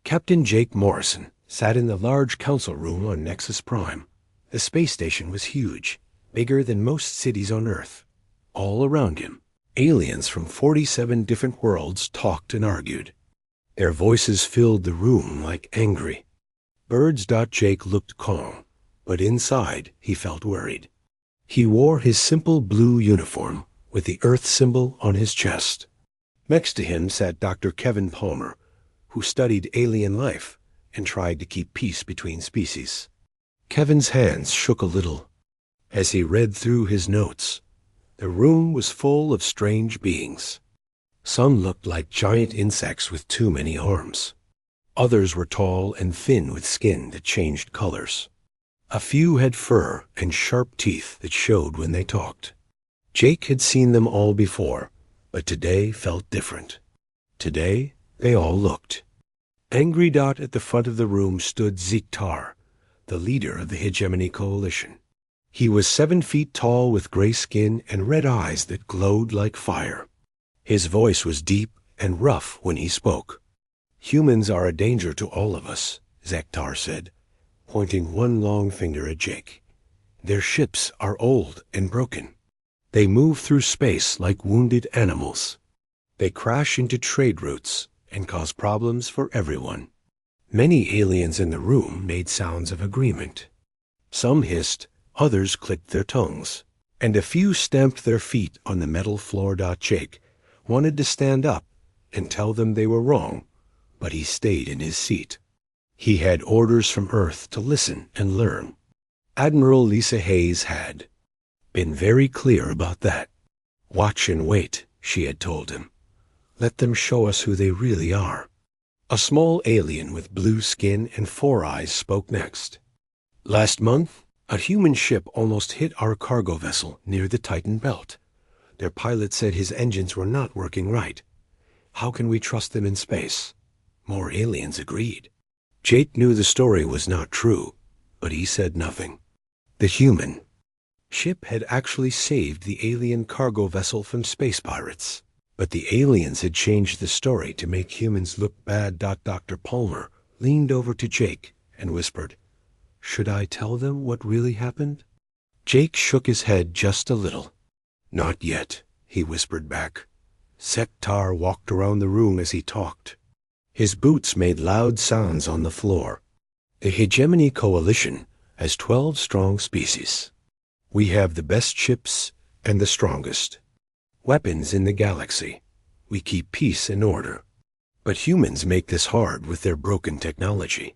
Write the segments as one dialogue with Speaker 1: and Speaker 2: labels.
Speaker 1: Captain Jake Morrison sat in the large council room on Nexus Prime. The space station was huge, bigger than most cities on Earth. All around him, aliens from 47 different worlds talked and argued. Their voices filled the room like angry. Birds.Jake looked calm, but inside he felt worried. He wore his simple blue uniform with the Earth symbol on his chest. Next to him sat Dr. Kevin Palmer, who studied alien life and tried to keep peace between species. Kevin's hands shook a little as he read through his notes. The room was full of strange beings. Some looked like giant insects with too many arms. Others were tall and thin with skin that changed colors. A few had fur and sharp teeth that showed when they talked. Jake had seen them all before, but today felt different. Today, they all looked. Angry Dot at the front of the room stood Zektar, the leader of the Hegemony Coalition. He was 7 feet tall with gray skin and red eyes that glowed like fire. His voice was deep and rough when he spoke. "Humans are a danger to all of us," Zektar said, pointing one long finger at Jake. "Their ships are old and broken. They move through space like wounded animals. They crash into trade routes and cause problems for everyone." Many aliens in the room made sounds of agreement. Some hissed, others clicked their tongues, and a few stamped their feet on the metal floor. Jake wanted to stand up and tell them they were wrong, but he stayed in his seat. He had orders from Earth to listen and learn. Admiral Lisa Hayes had been very clear about that. "Watch and wait," she had told him. "Let them show us who they really are." A small alien with blue skin and 4 eyes spoke next. "Last month, a human ship almost hit our cargo vessel near the Titan Belt. Their pilot said his engines were not working right. How can we trust them in space?" More aliens agreed. Jake knew the story was not true, but he said nothing. The human ship had actually saved the alien cargo vessel from space pirates, but the aliens had changed the story to make humans look bad. Dr. Palmer leaned over to Jake and whispered, "Should I tell them what really happened?" Jake shook his head just a little. "Not yet," he whispered back. Zektar walked around the room as he talked. His boots made loud sounds on the floor. "The Hegemony Coalition has 12 strong species. We have the best ships and the strongest weapons in the galaxy. We keep peace and order. But humans make this hard with their broken technology."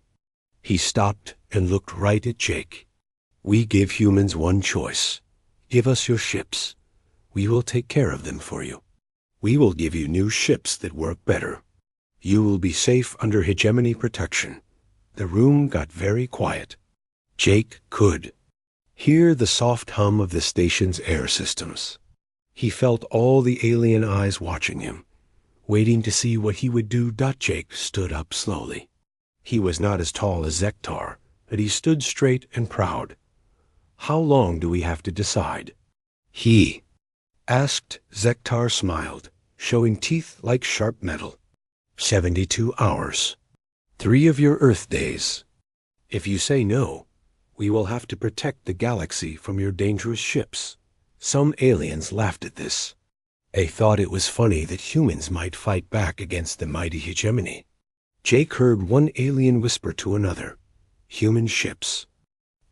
Speaker 1: He stopped and looked right at Jake. "We give humans one choice. Give us your ships. We will take care of them for you. We will give you new ships that work better. You will be safe under hegemony protection." The room got very quiet. Jake could hear the soft hum of the station's air systems. He felt all the alien eyes watching him, waiting to see what he would do. Jake stood up slowly. He was not as tall as Zektar, but he stood straight and proud. "How long do we have to decide?" he asked. Zektar smiled, showing teeth like sharp metal. 72 hours. 3 of your Earth days. If you say no, we will have to protect the galaxy from your dangerous ships." Some aliens laughed at this. They thought it was funny that humans might fight back against the mighty hegemony. Jake heard one alien whisper to another, "Human ships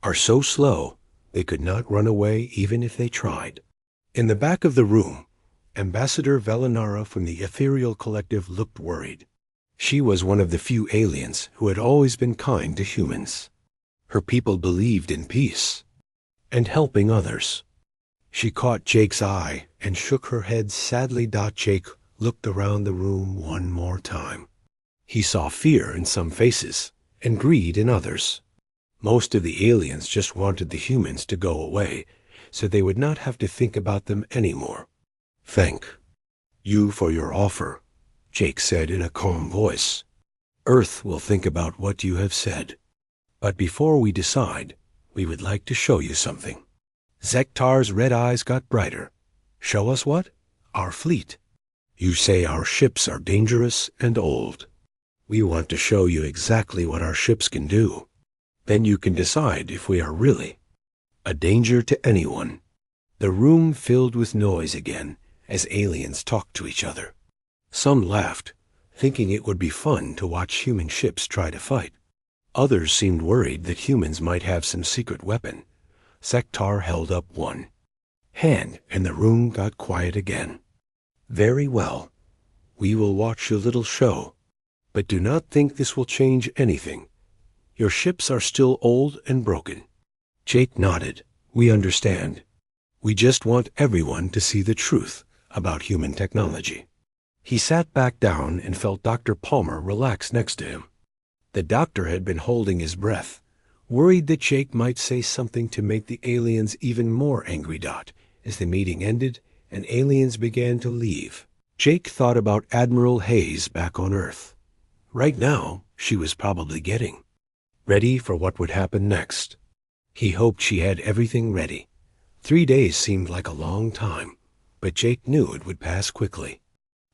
Speaker 1: are so slow they could not run away even if they tried." In the back of the room, Ambassador Velinara from the Ethereal Collective looked worried. She was one of the few aliens who had always been kind to humans. Her people believed in peace and helping others. She caught Jake's eye and shook her head sadly. Jake looked around the room one more time. He saw fear in some faces and greed in others. Most of the aliens just wanted the humans to go away, so they would not have to think about them anymore. "Thank you for your offer," Jake said in a calm voice. "Earth will think about what you have said. But before we decide, we would like to show you something." Zektar's red eyes got brighter. "Show us what?" "Our fleet. You say our ships are dangerous and old. We want to show you exactly what our ships can do. Then you can decide if we are really a danger to anyone." The room filled with noise again as aliens talked to each other. Some laughed, thinking it would be fun to watch human ships try to fight. Others seemed worried that humans might have some secret weapon. Sektar held up one hand, and the room got quiet again. "Very well. We will watch your little show. But do not think this will change anything. Your ships are still old and broken." Jake nodded. "We understand. We just want everyone to see the truth about human technology." He sat back down and felt Dr. Palmer relax next to him. The doctor had been holding his breath, worried that Jake might say something to make the aliens even more angry. As the meeting ended and aliens began to leave, Jake thought about Admiral Hayes back on Earth. Right now, she was probably getting ready for what would happen next. He hoped she had everything ready. 3 days seemed like a long time, but Jake knew it would pass quickly.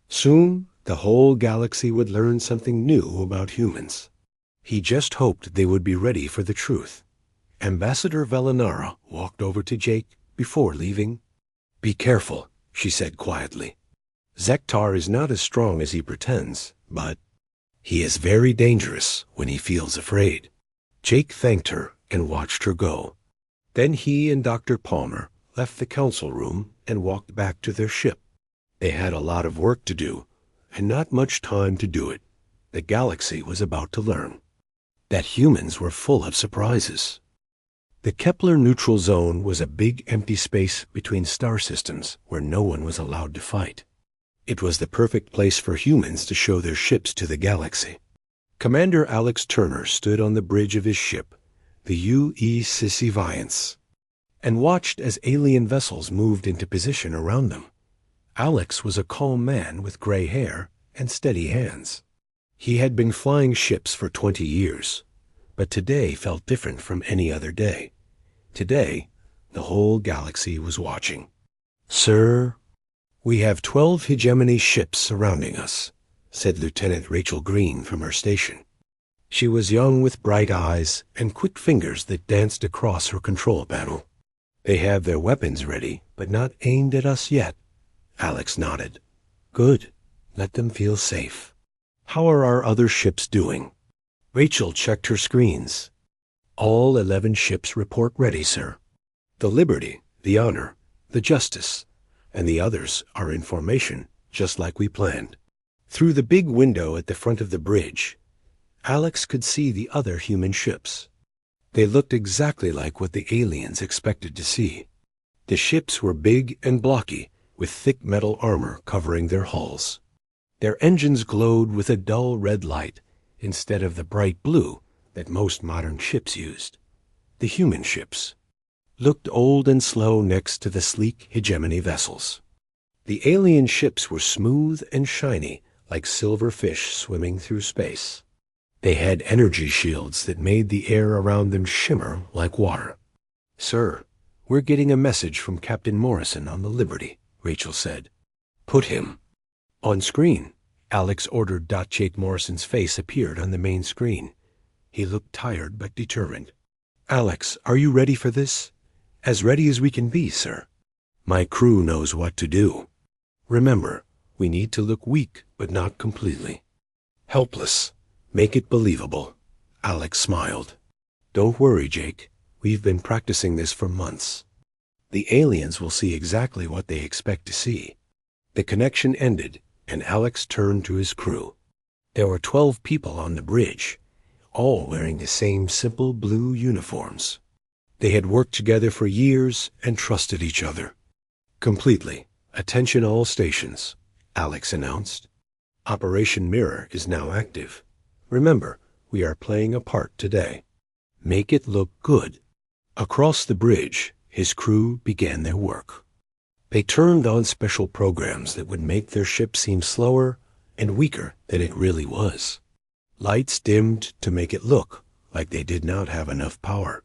Speaker 1: Soon, the whole galaxy would learn something new about humans. He just hoped they would be ready for the truth. Ambassador Velinara walked over to Jake before leaving. "Be careful," she said quietly. "Sektar is not as strong as he pretends, but he is very dangerous when he feels afraid." Jake thanked her and watched her go. Then he and Dr. Palmer left the council room and walked back to their ship. They had a lot of work to do, and not much time to do it. The galaxy was about to learn that humans were full of surprises. The Kepler neutral zone was a big empty space between star systems where no one was allowed to fight. It was the perfect place for humans to show their ships to the galaxy. Commander Alex Turner stood on the bridge of his ship, the HFY Valiance, and watched as alien vessels moved into position around them. Alex was a calm man with gray hair and steady hands. He had been flying ships for 20 years, but today felt different from any other day. Today, the whole galaxy was watching. "Sir, we have 12 hegemony ships surrounding us," said Lieutenant Rachel Green from her station. She was young with bright eyes and quick fingers that danced across her control panel. "They have their weapons ready, but not aimed at us yet." Alex nodded. "Good. Let them feel safe. How are our other ships doing?" Rachel checked her screens. "All 11 ships report ready, sir. The Liberty, the Honor, the Justice, and the others are in formation, just like we planned." Through the big window at the front of the bridge, Alex could see the other human ships. They looked exactly like what the aliens expected to see. The ships were big and blocky, with thick metal armor covering their hulls. Their engines glowed with a dull red light instead of the bright blue that most modern ships used. The human ships looked old and slow next to the sleek hegemony vessels. The alien ships were smooth and shiny, like silver fish swimming through space. They had energy shields that made the air around them shimmer like water. "Sir, we're getting a message from Captain Morrison on the Liberty," Rachel said. "Put him on screen." Alex ordered. Jake Morrison's face appeared on the main screen. He looked tired but determined. "Alex, are you ready for this?" "As ready as we can be, sir." "My crew knows what to do. Remember, we need to look weak but not completely helpless. Make it believable." Alex smiled. "Don't worry, Jake. We've been practicing this for months. The aliens will see exactly what they expect to see." The connection ended, and Alex turned to his crew. There were 12 people on the bridge, all wearing the same simple blue uniforms. They had worked together for years and trusted each other completely. "Attention all stations," Alex announced. "Operation Mirror is now active. Remember, we are playing a part today. Make it look good." Across the bridge, his crew began their work. They turned on special programs that would make their ship seem slower and weaker than it really was. Lights dimmed to make it look like they did not have enough power.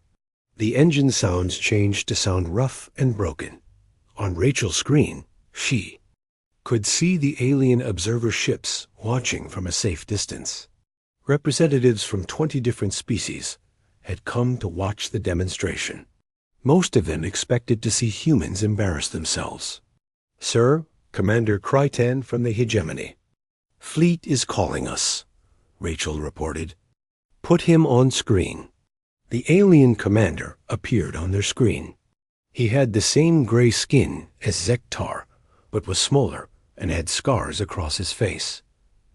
Speaker 1: The engine sounds changed to sound rough and broken. On Rachel's screen, she could see the alien observer ships watching from a safe distance. Representatives from 20 different species had come to watch the demonstration. Most of them expected to see humans embarrass themselves. "Sir, Commander Crichton from the Hegemony. Fleet is calling us," Rachel reported. "Put him on screen." The alien commander appeared on their screen. He had the same gray skin as Zektar, but was smaller and had scars across his face.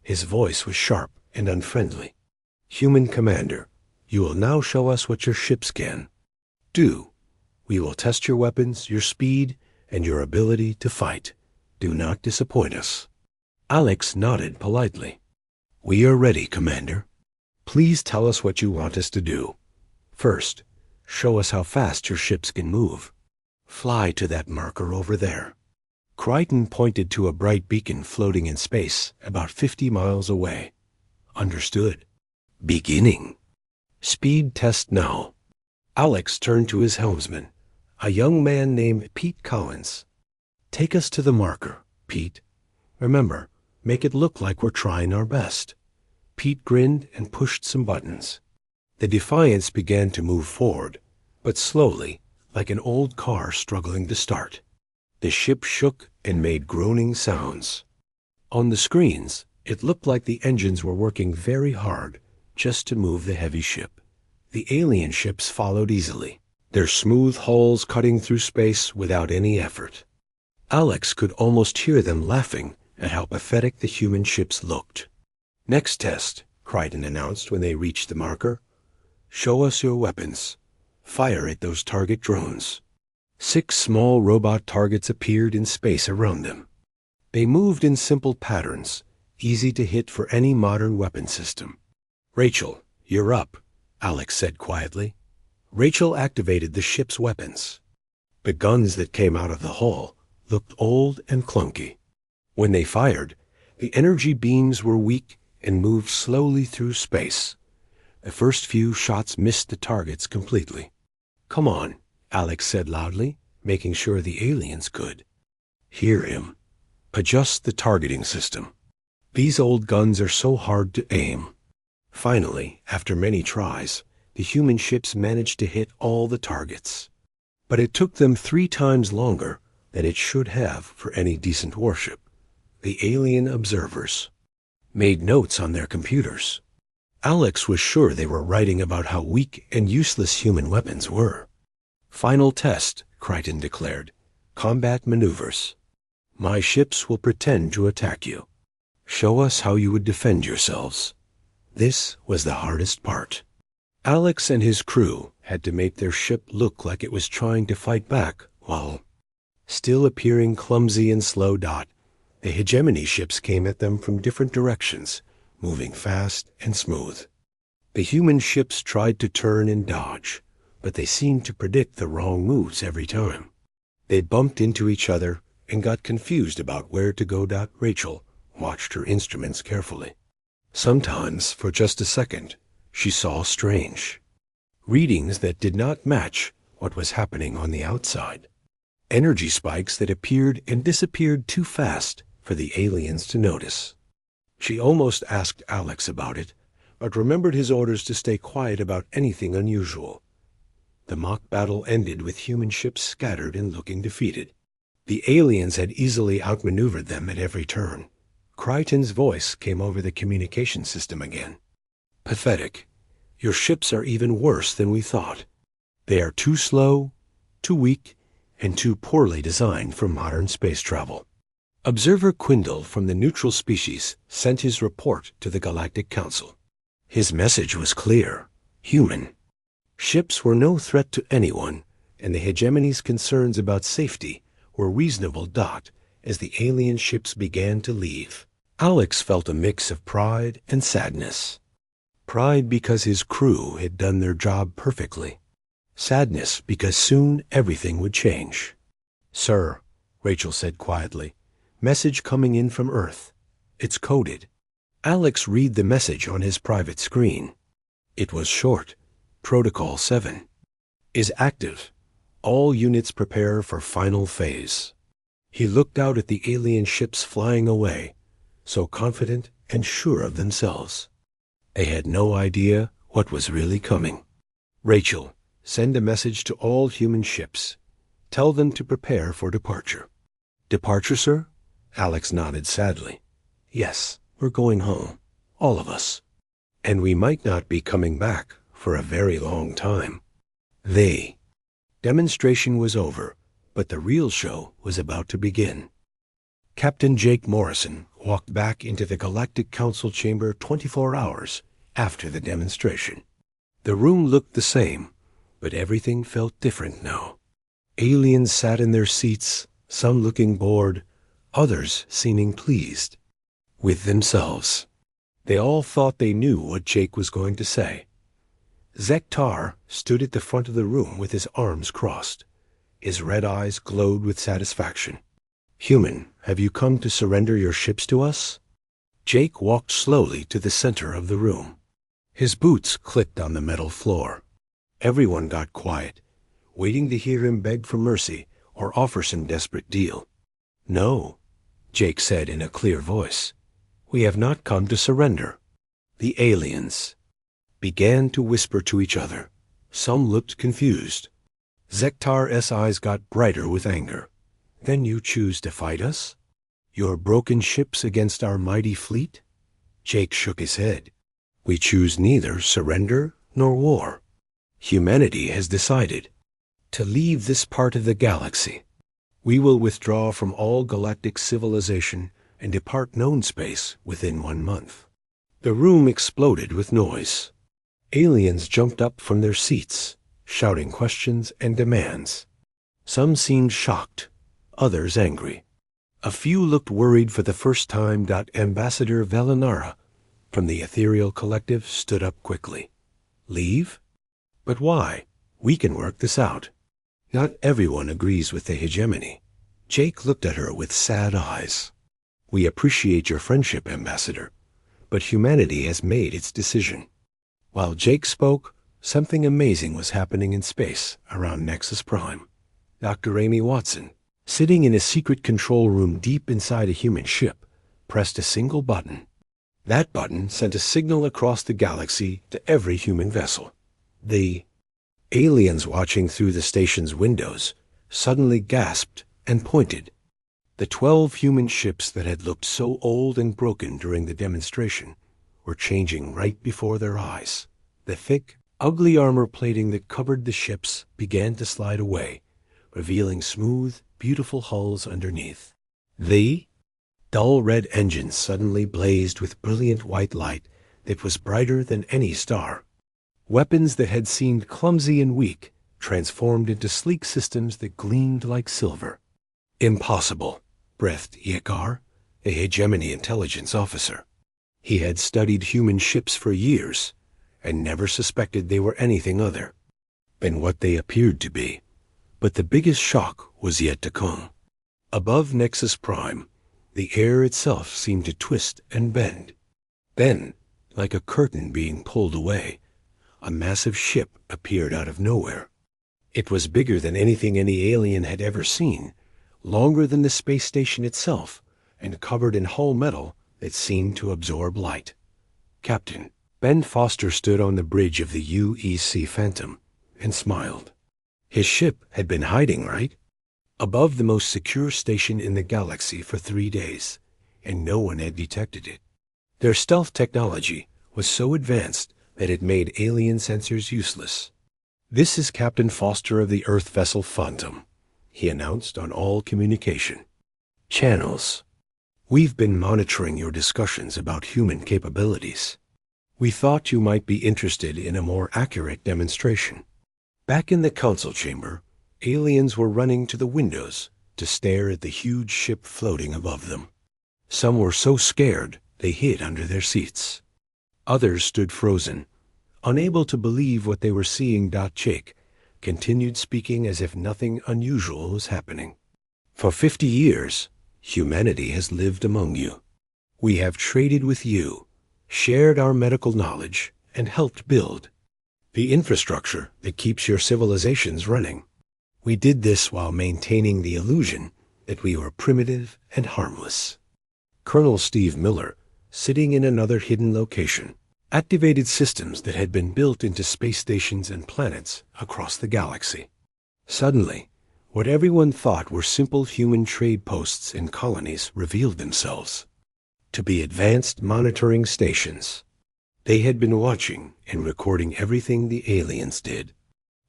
Speaker 1: His voice was sharp and unfriendly. "Human commander, you will now show us what your ships can. Do. We will test your weapons, your speed, and your ability to fight. Do not disappoint us." Alex nodded politely. "We are ready, Commander. Please tell us what you want us to do. First, show us how fast your ships can move. Fly to that marker over there." Crichton pointed to a bright beacon floating in space about 50 miles away. "Understood. Beginning. Speed test now." Alex turned to his helmsman, a young man named Pete Collins. "Take us to the marker, Pete. Remember, make it look like we're trying our best." Pete grinned and pushed some buttons. The Defiance began to move forward, but slowly, like an old car struggling to start. The ship shook and made groaning sounds. On the screens, it looked like the engines were working very hard just to move the heavy ship. The alien ships followed easily, their smooth hulls cutting through space without any effort. Alex could almost hear them laughing at how pathetic the human ships looked. "Next test," Crichton announced when they reached the marker. "Show us your weapons. Fire at those target drones." 6 small robot targets appeared in space around them. They moved in simple patterns, easy to hit for any modern weapon system. "Rachel, you're up," Alex said quietly. Rachel activated the ship's weapons. The guns that came out of the hull looked old and clunky. When they fired, the energy beams were weak and moved slowly through space. The first few shots missed the targets completely. "Come on," Alex said loudly, making sure the aliens could hear him. "Adjust the targeting system. These old guns are so hard to aim." Finally, after many tries, the human ships managed to hit all the targets. But it took them 3 times longer than it should have for any decent warship. The alien observers made notes on their computers. Alex was sure they were writing about how weak and useless human weapons were. "Final test," Crichton declared. "Combat maneuvers. My ships will pretend to attack you. Show us how you would defend yourselves." This was the hardest part. Alex and his crew had to make their ship look like it was trying to fight back while still appearing clumsy and slow. The Hegemony ships came at them from different directions, moving fast and smooth. The human ships tried to turn and dodge, but they seemed to predict the wrong moves every time. They bumped into each other and got confused about where to go. Rachel watched her instruments carefully. Sometimes, for just a second, she saw strange readings that did not match what was happening on the outside. Energy spikes that appeared and disappeared too fast for the aliens to notice. She almost asked Alex about it, but remembered his orders to stay quiet about anything unusual. The mock battle ended with human ships scattered and looking defeated. The aliens had easily outmaneuvered them at every turn. Crichton's voice came over the communication system again. "Pathetic. Your ships are even worse than we thought. They are too slow, too weak, and too poorly designed for modern space travel." Observer Quindle from the neutral species sent his report to the Galactic Council. His message was clear: human. Ships were no threat to anyone, and the Hegemony's concerns about safety were reasonable. As the alien ships began to leave, Alex felt a mix of pride and sadness. Pride because his crew had done their job perfectly. Sadness because soon everything would change. "Sir," Rachel said quietly, "message coming in from Earth. It's coded." Alex read the message on his private screen. It was short. Protocol 7 is active. All units prepare for final phase. He looked out at the alien ships flying away, so confident and sure of themselves. They had no idea what was really coming. Rachel, send a message to all human ships. Tell them to prepare for departure. Departure, sir? Alex nodded sadly. Yes, we're going home. All of us. And we might not be coming back for a very long time. Demonstration was over, but the real show was about to begin. Captain Jake Morrison walked back into the Galactic Council chamber 24 hours after the demonstration. The room looked the same, but everything felt different now. Aliens sat in their seats, some looking bored, others seeming pleased with themselves. They all thought they knew what Jake was going to say. Zektar stood at the front of the room with his arms crossed. His red eyes glowed with satisfaction. Human, have you come to surrender your ships to us? Jake walked slowly to the center of the room. His boots clicked on the metal floor. Everyone got quiet, waiting to hear him beg for mercy or offer some desperate deal. No, Jake said in a clear voice. We have not come to surrender. The aliens began to whisper to each other. Some looked confused. Zektar's eyes got brighter with anger. Then you choose to fight us? Your broken ships against our mighty fleet? Jake shook his head. We choose neither surrender nor war. Humanity has decided to leave this part of the galaxy. We will withdraw from all galactic civilization and depart known space within 1 month. The room exploded with noise. Aliens jumped up from their seats, shouting questions and demands. Some seemed shocked, others angry. A few looked worried for the first time. Ambassador Velinara from the Ethereal Collective stood up quickly. Leave? But why? We can work this out. Not everyone agrees with the hegemony. Jake looked at her with sad eyes. We appreciate your friendship, Ambassador, but humanity has made its decision. While Jake spoke, something amazing was happening in space around Nexus Prime. Dr. Amy Watson, sitting in a secret control room deep inside a human ship, pressed a single button. That button sent a signal across the galaxy to every human vessel. The aliens watching through the station's windows suddenly gasped and pointed. The 12 human ships that had looked so old and broken during the demonstration were changing right before their eyes. The thick, ugly armor plating that covered the ships began to slide away, revealing smooth, beautiful hulls underneath. The dull red engines suddenly blazed with brilliant white light that was brighter than any star. Weapons that had seemed clumsy and weak transformed into sleek systems that gleamed like silver. Impossible, breathed Yekar, a hegemony intelligence officer. He had studied human ships for years and never suspected they were anything other than what they appeared to be. But the biggest shock was yet to come. Above Nexus Prime, the air itself seemed to twist and bend. Then, like a curtain being pulled away, a massive ship appeared out of nowhere. It was bigger than anything any alien had ever seen, longer than the space station itself, and covered in hull metal that seemed to absorb light. Captain Ben Foster stood on the bridge of the UEC Phantom and smiled. His ship had been hiding, right? Above the most secure station in the galaxy for 3 days, and no one had detected it. Their stealth technology was so advanced that it made alien sensors useless. This is Captain Foster of the Earth vessel Phantom, he announced on all communication channels. We've been monitoring your discussions about human capabilities. We thought you might be interested in a more accurate demonstration. Back in the council chamber, aliens were running to the windows to stare at the huge ship floating above them. Some were so scared they hid under their seats. Others stood frozen, unable to believe what they were seeing. Jake continued speaking as if nothing unusual was happening. For 50 years, humanity has lived among you. We have traded with you, shared our medical knowledge, and helped build the infrastructure that keeps your civilizations running. We did this while maintaining the illusion that we were primitive and harmless. Colonel Steve Miller, sitting in another hidden location, activated systems that had been built into space stations and planets across the galaxy. Suddenly, what everyone thought were simple human trade posts and colonies revealed themselves to be advanced monitoring stations. They had been watching and recording everything the aliens did.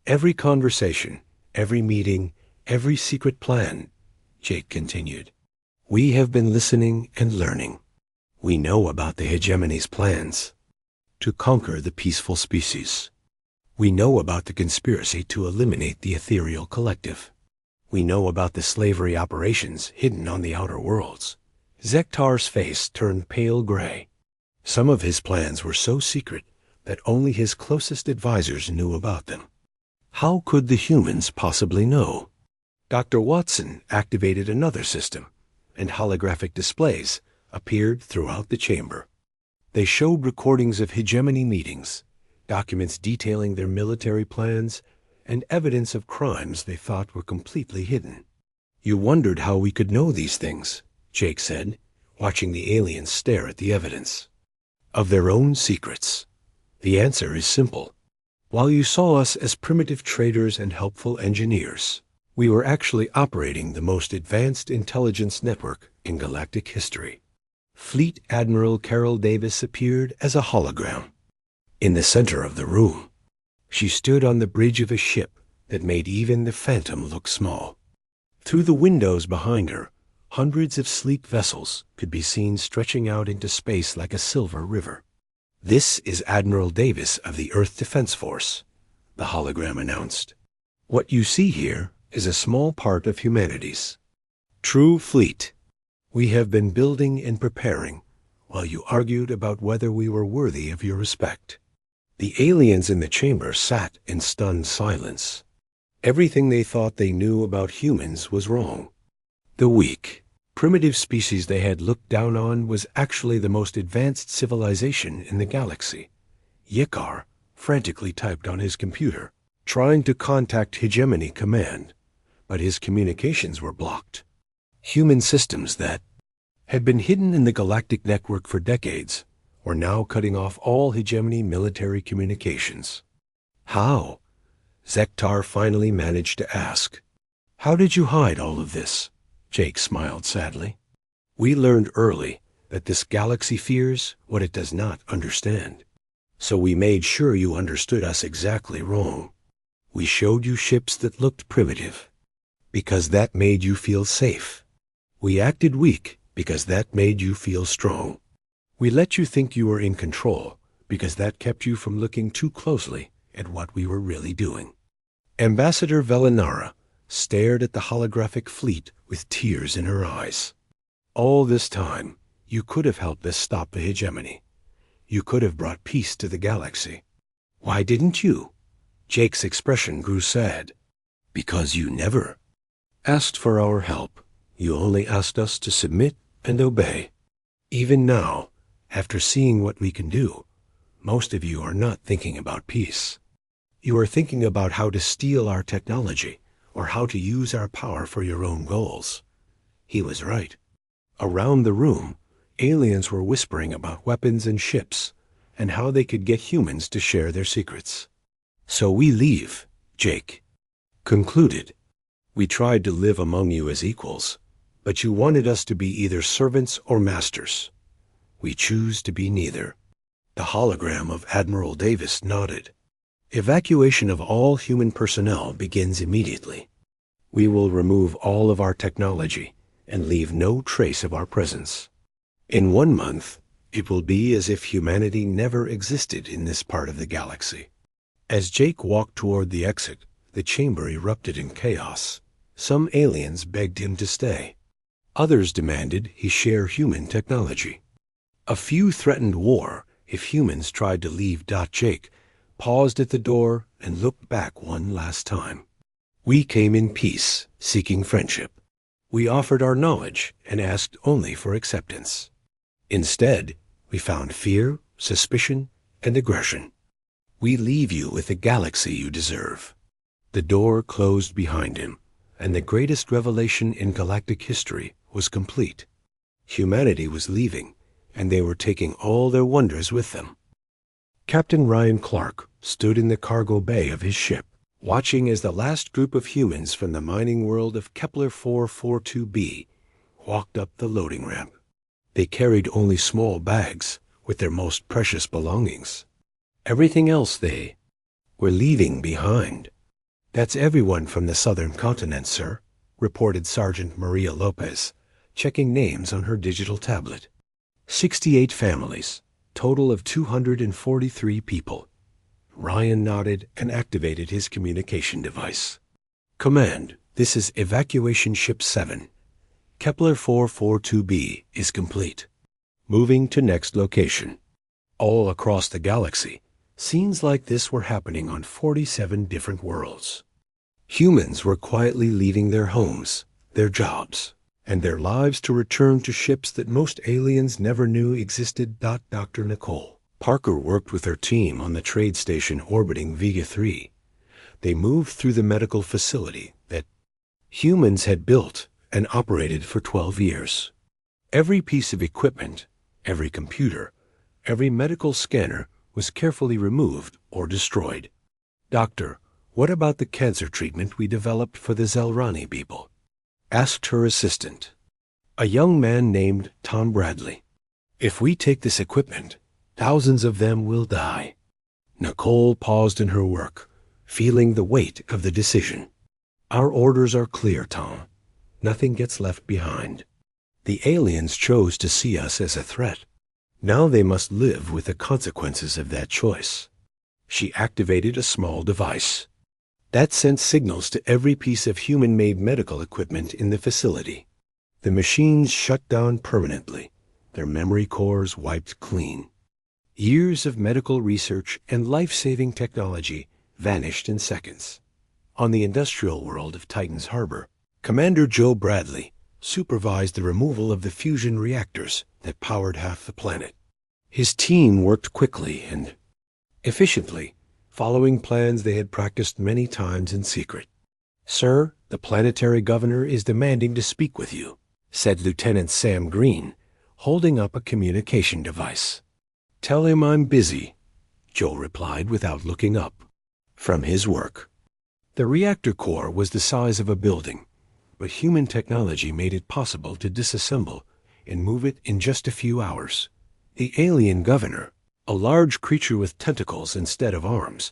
Speaker 1: Every conversation, every meeting, every secret plan, Jake continued. We have been listening and learning. We know about the hegemony's plans to conquer the peaceful species. We know about the conspiracy to eliminate the ethereal collective. We know about the slavery operations hidden on the outer worlds. Zektar's face turned pale gray. Some of his plans were so secret that only his closest advisors knew about them. How could the humans possibly know? Dr. Watson activated another system, and holographic displays appeared throughout the chamber. They showed recordings of hegemony meetings, documents detailing their military plans, and evidence of crimes they thought were completely hidden. You wondered how we could know these things, Jake said, watching the aliens stare at the evidence. Of their own secrets. The answer is simple. While you saw us as primitive traders and helpful engineers, we were actually operating the most advanced intelligence network in galactic history. Fleet Admiral Carol Davis appeared as a hologram. In the center of the room, she stood on the bridge of a ship that made even the Phantom look small. Through the windows behind her, hundreds of sleek vessels could be seen stretching out into space like a silver river. This is Admiral Davis of the Earth Defense Force, the hologram announced. What you see here is a small part of humanity's true fleet. We have been building and preparing while you argued about whether we were worthy of your respect. The aliens in the chamber sat in stunned silence. Everything they thought they knew about humans was wrong. The weak, primitive species they had looked down on was actually the most advanced civilization in the galaxy. Yikar frantically typed on his computer, trying to contact Hegemony Command, but his communications were blocked. Human systems that had been hidden in the galactic network for decades were now cutting off all Hegemony military communications. How? Zektar finally managed to ask. How did you hide all of this? Jake smiled sadly. We learned early that this galaxy fears what it does not understand. So we made sure you understood us exactly wrong. We showed you ships that looked primitive, because that made you feel safe. We acted weak because that made you feel strong. We let you think you were in control because that kept you from looking too closely at what we were really doing. Ambassador Velinara stared at the holographic fleet with tears in her eyes. All this time, you could have helped us stop the hegemony. You could have brought peace to the galaxy. Why didn't you? Jake's expression grew sad. Because you never asked for our help. You only asked us to submit and obey. Even now, after seeing what we can do, most of you are not thinking about peace. You are thinking about how to steal our technology or how to use our power for your own goals. He was right. Around the room, aliens were whispering about weapons and ships and how they could get humans to share their secrets. So we leave, Jake concluded. We tried to live among you as equals, but you wanted us to be either servants or masters. We choose to be neither. The hologram of Admiral Davis nodded. Evacuation of all human personnel begins immediately. We will remove all of our technology and leave no trace of our presence. In 1 month, it will be as if humanity never existed in this part of the galaxy. As Jake walked toward the exit, the chamber erupted in chaos. Some aliens begged him to stay. Others demanded he share human technology. A few threatened war if humans tried to leave. Jake paused at the door and looked back one last time. We came in peace, seeking friendship. We offered our knowledge and asked only for acceptance. Instead, we found fear, suspicion, and aggression. We leave you with the galaxy you deserve. The door closed behind him, and the greatest revelation in galactic history was complete. Humanity was leaving, and they were taking all their wonders with them. Captain Ryan Clark stood in the cargo bay of his ship, watching as the last group of humans from the mining world of Kepler 442b walked up the loading ramp. They carried only small bags with their most precious belongings. Everything else they were leaving behind. "That's everyone from the southern continent, sir," reported Sergeant Maria Lopez, checking names on her digital tablet. 68 families, total of 243 people. Ryan nodded and activated his communication device. "Command, this is Evacuation Ship 7. Kepler 442b is complete. Moving to next location." All across the galaxy, scenes like this were happening on 47 different worlds. Humans were quietly leaving their homes, their jobs, and their lives to return to ships that most aliens never knew existed. Dr. Nicole Parker worked with her team on the trade station orbiting Vega 3. They moved through the medical facility that humans had built and operated for 12 years. Every piece of equipment, every computer, every medical scanner was carefully removed or destroyed. "Doctor, what about the cancer treatment we developed for the Zelrani people?" asked her assistant, a young man named Tom Bradley. "If we take this equipment, thousands of them will die." Nicole paused in her work, feeling the weight of the decision. "Our orders are clear, Tom. Nothing gets left behind. The aliens chose to see us as a threat. Now they must live with the consequences of that choice." She activated a small device that sent signals to every piece of human-made medical equipment in the facility. The machines shut down permanently, their memory cores wiped clean. Years of medical research and life-saving technology vanished in seconds. On the industrial world of Titan's Harbor, Commander Joe Bradley supervised the removal of the fusion reactors that powered half the planet. His team worked quickly and efficiently, following plans they had practiced many times in secret. "Sir, the planetary governor is demanding to speak with you," said Lieutenant Sam Green, holding up a communication device. "Tell him I'm busy," Joe replied without looking up from his work. The reactor core was the size of a building, but human technology made it possible to disassemble and move it in just a few hours. The alien governor, a large creature with tentacles instead of arms,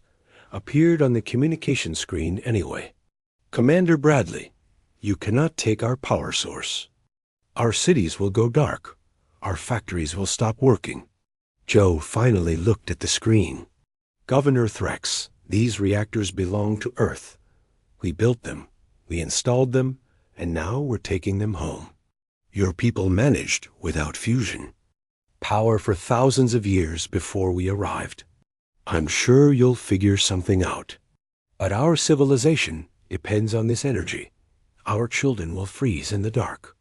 Speaker 1: appeared on the communication screen anyway. "Commander Bradley, you cannot take our power source. Our cities will go dark. Our factories will stop working." Joe finally looked at the screen. "Governor Threx, these reactors belong to Earth. We built them, we installed them, and now we're taking them home. Your people managed without fusion power for thousands of years before we arrived. I'm sure you'll figure something out. But our civilization depends on this energy. Our children will freeze in the dark."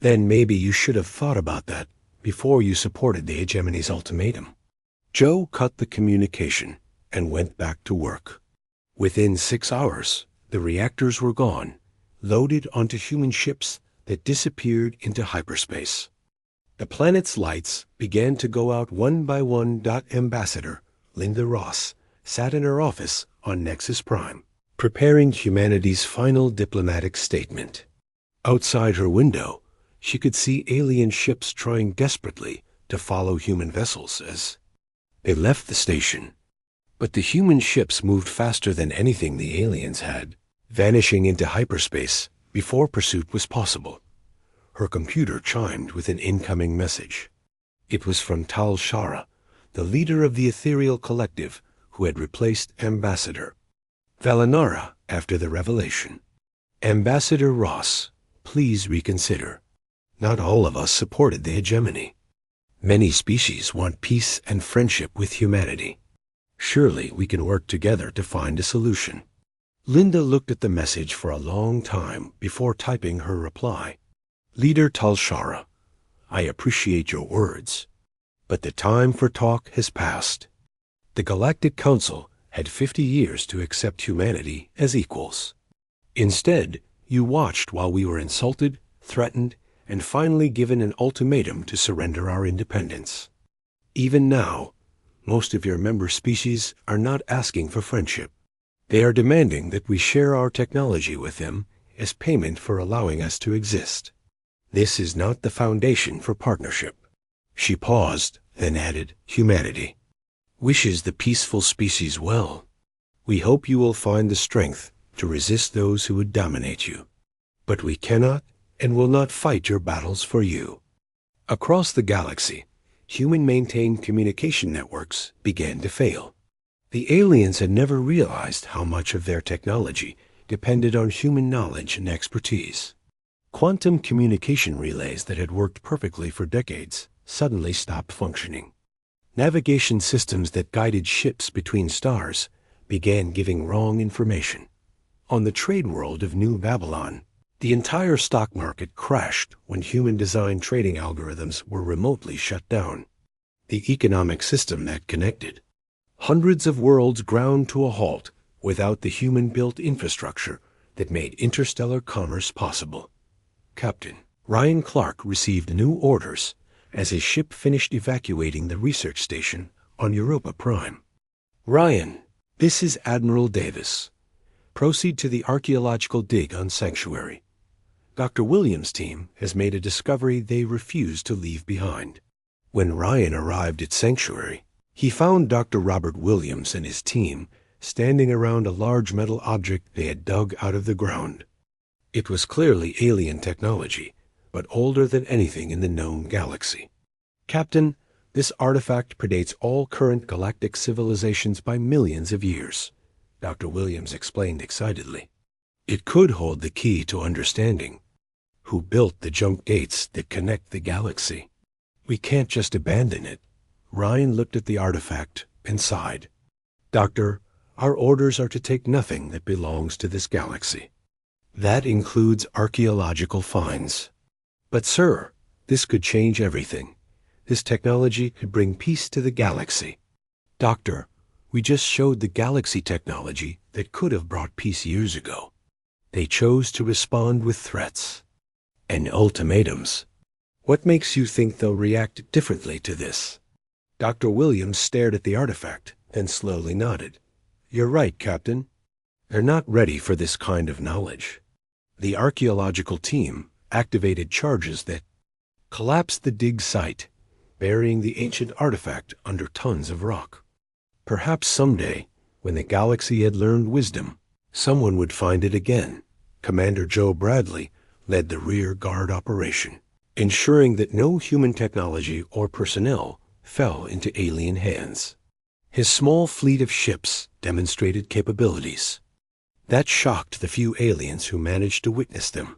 Speaker 1: "Then maybe you should have thought about that before you supported the hegemony's ultimatum." Joe cut the communication and went back to work. Within 6 hours, the reactors were gone, loaded onto human ships that disappeared into hyperspace. The planet's lights began to go out one by one. Ambassador Linda Ross sat in her office on Nexus Prime, preparing humanity's final diplomatic statement. Outside her window, she could see alien ships trying desperately to follow human vessels as they left the station. But the human ships moved faster than anything the aliens had, vanishing into hyperspace before pursuit was possible. Her computer chimed with an incoming message. It was from Tal Shara, the leader of the ethereal collective who had replaced Ambassador Valinara after the revelation. "Ambassador Ross, please reconsider. Not all of us supported the hegemony. Many species want peace and friendship with humanity. Surely we can work together to find a solution." Linda looked at the message for a long time before typing her reply. "Leader Talshara, I appreciate your words, but the time for talk has passed. The Galactic Council had 50 years to accept humanity as equals. Instead, you watched while we were insulted, threatened, and finally given an ultimatum to surrender our independence. Even now, Most of your member species are not asking for friendship. They are demanding that we share our technology with them as payment for allowing us to exist. This is not the foundation for partnership." She paused, then added, "Humanity wishes the peaceful species well. We hope you will find the strength to resist those who would dominate you. But we cannot and will not fight your battles for you." Across the galaxy, human-maintained communication networks began to fail. The aliens had never realized how much of their technology depended on human knowledge and expertise. Quantum communication relays that had worked perfectly for decades suddenly stopped functioning. Navigation systems that guided ships between stars began giving wrong information. On the trade world of New Babylon, the entire stock market crashed when human-designed trading algorithms were remotely shut down. The economic system that connected hundreds of worlds ground to a halt without the human-built infrastructure that made interstellar commerce possible. Captain Ryan Clark received new orders as his ship finished evacuating the research station on Europa Prime. "Ryan, this is Admiral Davis. Proceed to the archaeological dig on Sanctuary. Dr. Williams' team has made a discovery they refuse to leave behind." When Ryan arrived at Sanctuary, he found Dr. Robert Williams and his team standing around a large metal object they had dug out of the ground. It was clearly alien technology, but older than anything in the known galaxy. "Captain, this artifact predates all current galactic civilizations by millions of years," Dr. Williams explained excitedly. "It could hold the key to understanding who built the jump gates that connect the galaxy. We can't just abandon it." Ryan looked at the artifact and sighed. "Doctor, our orders are to take nothing that belongs to this galaxy. That includes archaeological finds." "But sir, this could change everything. This technology could bring peace to the galaxy." "Doctor, we just showed the galaxy technology that could have brought peace years ago. They chose to respond with threats and ultimatums. What makes you think they'll react differently to this?" Dr. Williams stared at the artifact, then slowly nodded. "You're right, Captain. They're not ready for this kind of knowledge." The archaeological team activated charges that collapsed the dig site, burying the ancient artifact under tons of rock. Perhaps someday, when the galaxy had learned wisdom, someone would find it again. Commander Joe Bradley led the rear guard operation, ensuring that no human technology or personnel fell into alien hands. His small fleet of ships demonstrated capabilities that shocked the few aliens who managed to witness them.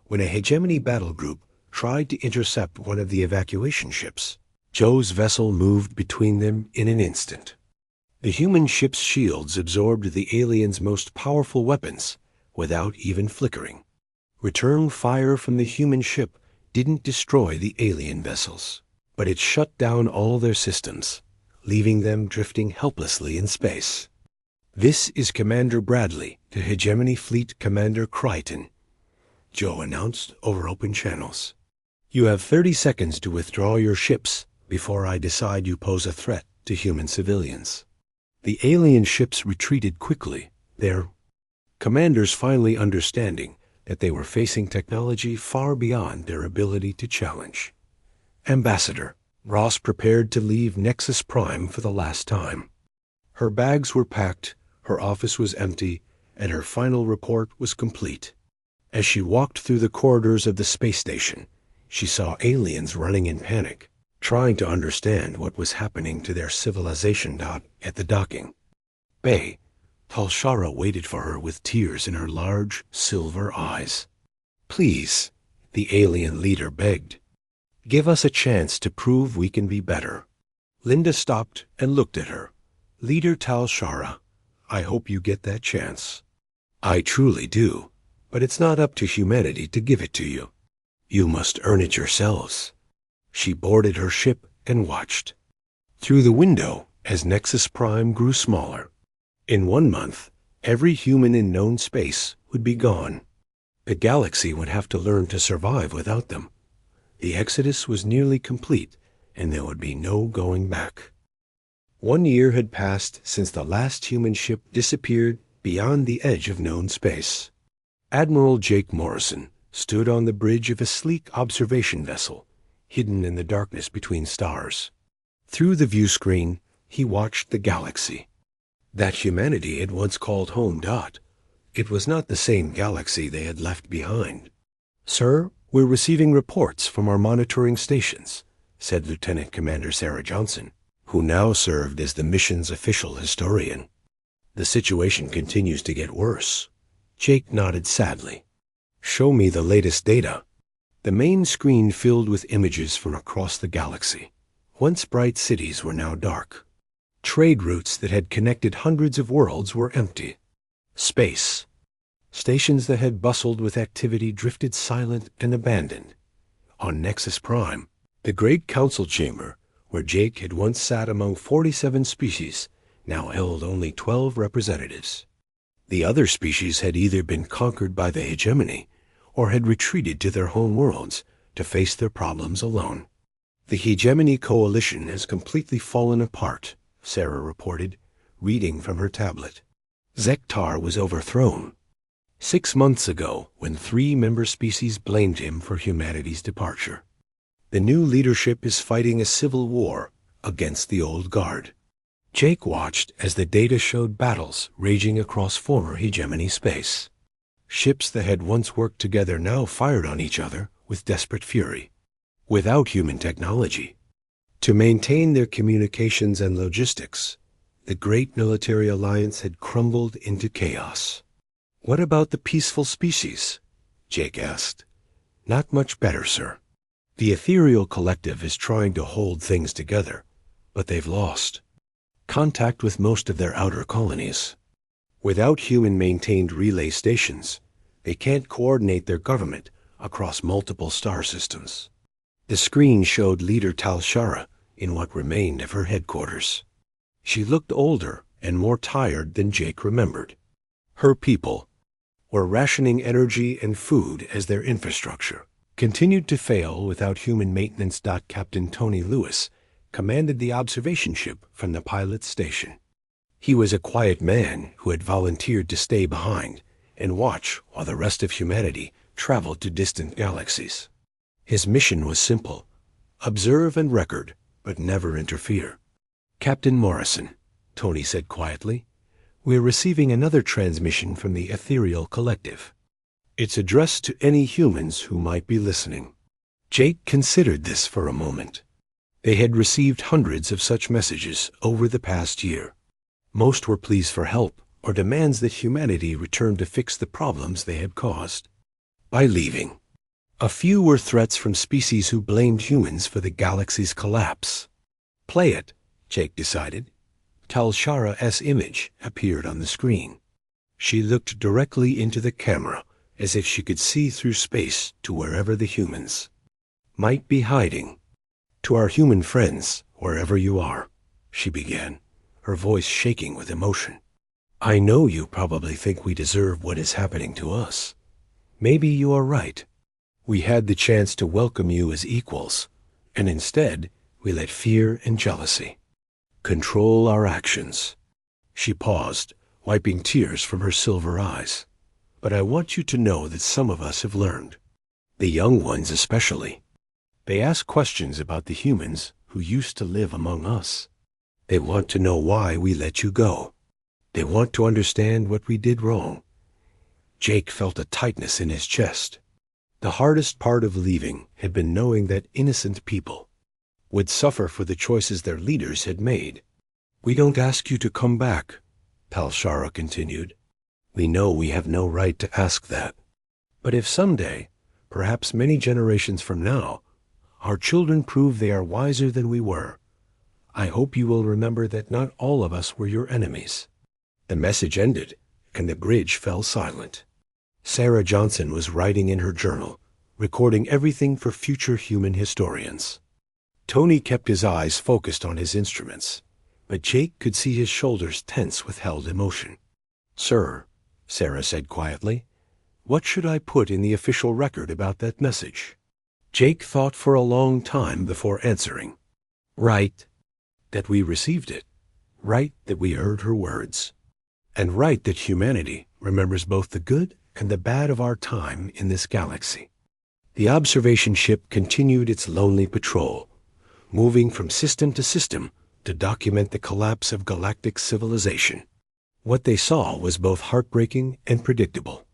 Speaker 1: When a hegemony battle group tried to intercept one of the evacuation ships, Joe's vessel moved between them in an instant. The human ship's shields absorbed the aliens' most powerful weapons without even flickering. Return fire from the human ship didn't destroy the alien vessels, but it shut down all their systems, leaving them drifting helplessly in space. "This is Commander Bradley to Hegemony Fleet Commander Crichton," Joe announced over open channels. "You have 30 seconds to withdraw your ships before I decide you pose a threat to human civilians." The alien ships retreated quickly, their commanders finally understanding that they were facing technology far beyond their ability to challenge. Ambassador Ross prepared to leave Nexus Prime for the last time. Her bags were packed, her office was empty, and her final report was complete. As she walked through the corridors of the space station, she saw aliens running in panic, trying to understand what was happening to their civilization at the docking bay. Talshara waited for her with tears in her large, silver eyes. "Please," the alien leader begged, "give us a chance to prove we can be better." Linda stopped and looked at her. "Leader Talshara, I hope you get that chance." "I truly do, but it's not up to humanity to give it to you. You must earn it yourselves." She boarded her ship and watched through the window as Nexus Prime grew smaller. In 1 month, every human in known space would be gone. The galaxy would have to learn to survive without them. The exodus was nearly complete, and there would be no going back. 1 year had passed since the last human ship disappeared beyond the edge of known space. Admiral Jake Morrison stood on the bridge of a sleek observation vessel, hidden in the darkness between stars. Through the view screen, he watched the galaxy that humanity had once called home. It was not the same galaxy they had left behind. "Sir, we're receiving reports from our monitoring stations," said Lieutenant Commander Sarah Johnson, who now served as the mission's official historian. "The situation continues to get worse." Jake nodded sadly. "Show me the latest data." The main screen filled with images from across the galaxy. Once bright cities were now dark. Trade routes that had connected hundreds of worlds were empty. Space. Stations that had bustled with activity drifted silent and abandoned. On Nexus Prime, the great council chamber, where Jake had once sat among 47 species, now held only 12 representatives. The other species had either been conquered by the hegemony or had retreated to their home worlds to face their problems alone. "The hegemony coalition has completely fallen apart," Sarah reported, reading from her tablet. "Zektar was overthrown 6 months ago when 3 member species blamed him for humanity's departure. The new leadership is fighting a civil war against the old guard." Jake watched as the data showed battles raging across former hegemony space. Ships that had once worked together now fired on each other with desperate fury, without human technology. To maintain their communications and logistics, the great military alliance had crumbled into chaos. "What about the peaceful species?" Jake asked. "Not much better, sir. The ethereal collective is trying to hold things together, but they've lost contact with most of their outer colonies. Without human-maintained relay stations, they can't coordinate their government across multiple star systems." The screen showed Leader Tal Shara in what remained of her headquarters. She looked older and more tired than Jake remembered. Her people were rationing energy and food as their infrastructure continued to fail without human maintenance. Captain Tony Lewis commanded the observation ship from the pilot's station. He was a quiet man who had volunteered to stay behind and watch while the rest of humanity traveled to distant galaxies. His mission was simple: observe and record, but never interfere. "Captain Morrison," Tony said quietly, "we're receiving another transmission from the ethereal collective. It's addressed to any humans who might be listening." Jake considered this for a moment. They had received hundreds of such messages over the past year. Most were pleas for help or demands that humanity return to fix the problems they had caused by leaving. A few were threats from species who blamed humans for the galaxy's collapse. "Play it," Jake decided. Tal Shara's image appeared on the screen. She looked directly into the camera, as if she could see through space to wherever the humans might be hiding. "To our human friends, wherever you are," she began, her voice shaking with emotion. "I know you probably think we deserve what is happening to us. Maybe you are right. We had the chance to welcome you as equals, and instead we let fear and jealousy control our actions." She paused, wiping tears from her silver eyes. "But I want you to know that some of us have learned, the young ones especially. They ask questions about the humans who used to live among us. They want to know why we let you go. They want to understand what we did wrong." Jake felt a tightness in his chest. The hardest part of leaving had been knowing that innocent people would suffer for the choices their leaders had made. "We don't ask you to come back," Tal Shara continued. "We know we have no right to ask that. But if someday, perhaps many generations from now, our children prove they are wiser than we were, I hope you will remember that not all of us were your enemies." The message ended, and the bridge fell silent. Sarah Johnson was writing in her journal, recording everything for future human historians. Tony kept his eyes focused on his instruments, but Jake could see his shoulders tense with held emotion. "Sir," Sarah said quietly, "what should I put in the official record about that message?" Jake thought for a long time before answering. "Write that we received it," Right that we heard her words. And right that humanity remembers both the good and the bad of our time in this galaxy. The observation ship continued its lonely patrol, moving from system to system to document the collapse of galactic civilization. What they saw was both heartbreaking and predictable.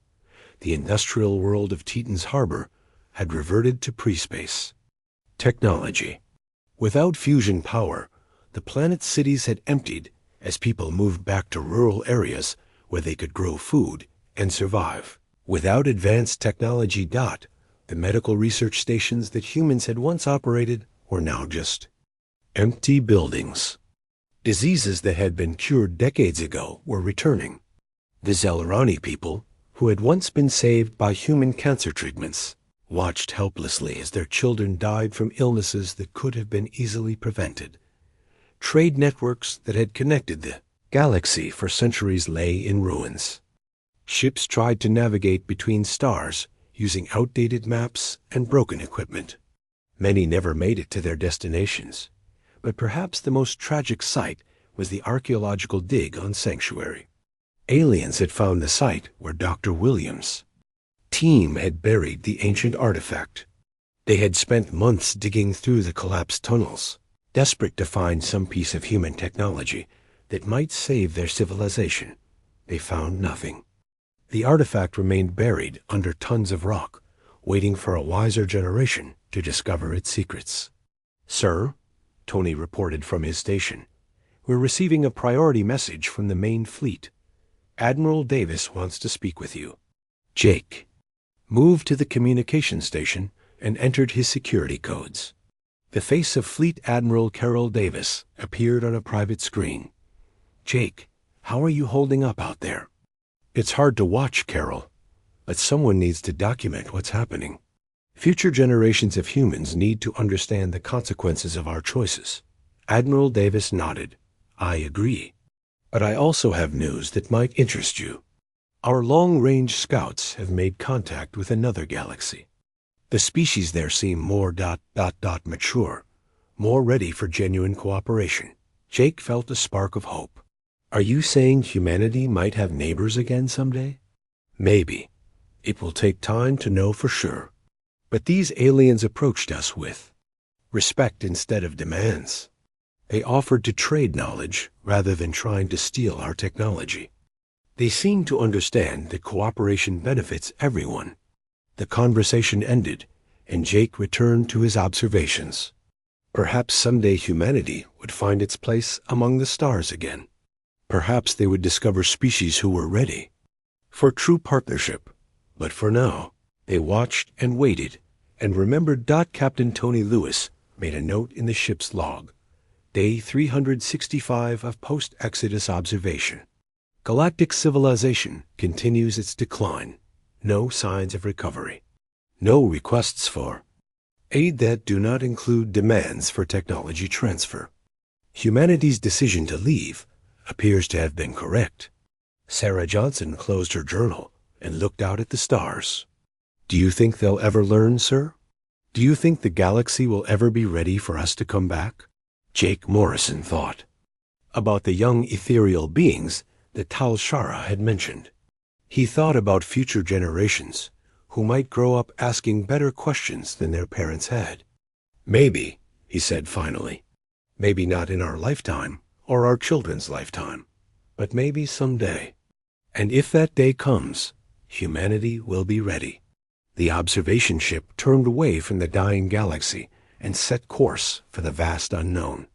Speaker 1: The industrial world of Teton's harbor had reverted to pre-space. Technology. Without fusion power, the planet's cities had emptied as people moved back to rural areas where they could grow food and survive. Without advanced technology, the medical research stations that humans had once operated were now just empty buildings. Diseases that had been cured decades ago were returning. The Zelrani people, who had once been saved by human cancer treatments, watched helplessly as their children died from illnesses that could have been easily prevented. Trade networks that had connected the galaxy for centuries lay in ruins. Ships tried to navigate between stars using outdated maps and broken equipment. Many never made it to their destinations, but perhaps the most tragic sight was the archaeological dig on Sanctuary. Aliens had found the site where Dr. Williams' team had buried the ancient artifact. They had spent months digging through the collapsed tunnels, desperate to find some piece of human technology that might save their civilization. They found nothing. The artifact remained buried under tons of rock, waiting for a wiser generation to discover its secrets. "Sir," Tony reported from his station, "we're receiving a priority message from the main fleet. Admiral Davis wants to speak with you." Jake moved to the communication station and entered his security codes. The face of Fleet Admiral Carol Davis appeared on a private screen. "Jake, how are you holding up out there?" "It's hard to watch, Carol, but someone needs to document what's happening. Future generations of humans need to understand the consequences of our choices." Admiral Davis nodded. "I agree. But I also have news that might interest you. Our long-range scouts have made contact with another galaxy. The species there seem more mature, more ready for genuine cooperation." Jake felt a spark of hope. "Are you saying humanity might have neighbors again someday?" "Maybe. It will take time to know for sure. But these aliens approached us with respect instead of demands. They offered to trade knowledge rather than trying to steal our technology. They seemed to understand that cooperation benefits everyone." The conversation ended, and Jake returned to his observations. Perhaps someday humanity would find its place among the stars again. Perhaps they would discover species who were ready for true partnership. But for now, they watched and waited and remembered. Captain Tony Lewis made a note in the ship's log. Day 365 of post-Exodus observation. Galactic civilization continues its decline. No signs of recovery. No requests for aid that do not include demands for technology transfer. Humanity's decision to leave appears to have been correct. Sarah Johnson closed her journal and looked out at the stars. "Do you think they'll ever learn, sir? Do you think the galaxy will ever be ready for us to come back?" Jake Morrison thought about the young ethereal beings that Tal Shara had mentioned. He thought about future generations who might grow up asking better questions than their parents had. "Maybe," he said finally, "maybe not in our lifetime or our children's lifetime, but maybe someday. And if that day comes, humanity will be ready." The observation ship turned away from the dying galaxy and set course for the vast unknown.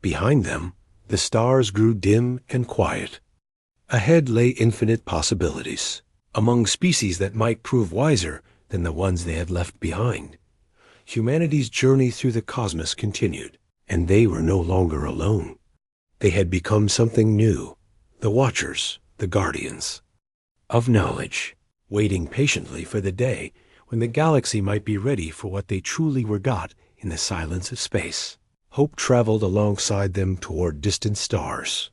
Speaker 1: Behind them, the stars grew dim and quiet. Ahead lay infinite possibilities, among species that might prove wiser than the ones they had left behind. Humanity's journey through the cosmos continued, and they were no longer alone. They had become something new, the Watchers, the Guardians of knowledge, waiting patiently for the day when the galaxy might be ready for what they truly were got in the silence of space. Hope traveled alongside them toward distant stars.